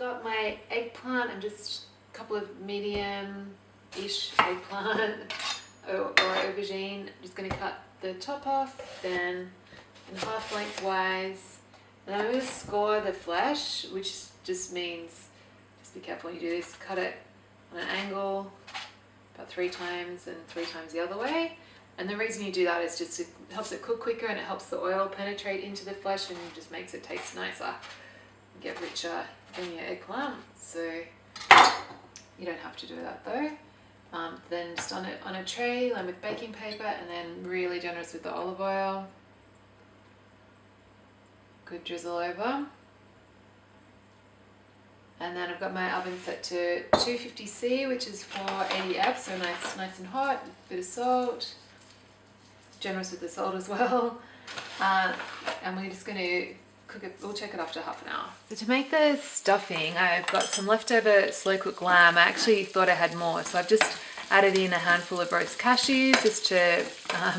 got my eggplant. I'm just a couple of medium-ish eggplant or aubergine. I'm just going to cut the top off, then in half lengthwise. And I'm going to score the flesh, which just means, just be careful when you do this, cut it on an angle about 3 times and 3 times the other way. And the reason you do that is just it helps it cook quicker and it helps the oil penetrate into the flesh and just makes it taste nicer and get richer in your eggplant. So you don't have to do that though. Then just on a tray, line with baking paper, and then really generous with the olive oil. Good drizzle over. And then I've got my oven set to 250°C, which is for 80°F, so nice and hot. Bit of salt. Generous with the salt as well. And we're just going to cook it. We'll check it after half an hour. So to make the stuffing, I've got some leftover slow cooked lamb. I actually thought I had more, so I've just added in a handful of roast cashews just to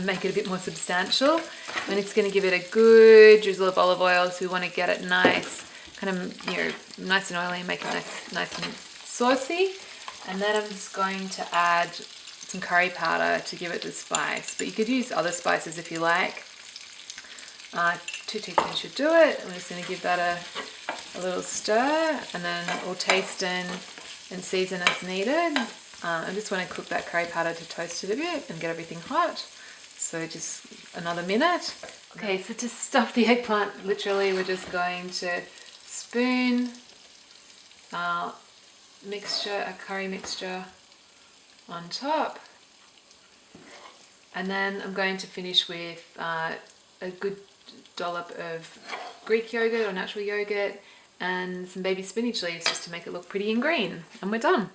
make it a bit more substantial. And it's going to give it a good drizzle of olive oil, so we want to get it nice, kind of, you know, nice and oily and make it nice and saucy. And then I'm just going to add some curry powder to give it the spice, but you could use other spices if you like. 2 teaspoons should do it. I'm just going to give that a little stir, and then we'll taste and season as needed. I just want to cook that curry powder to toast it a bit and get everything hot. So just another minute. Okay, so to stuff the eggplant, literally we're just going to spoon our mixture, a curry mixture, on top, and then I'm going to finish with a good dollop of Greek yogurt or natural yogurt and some baby spinach leaves just to make it look pretty and green, and we're done.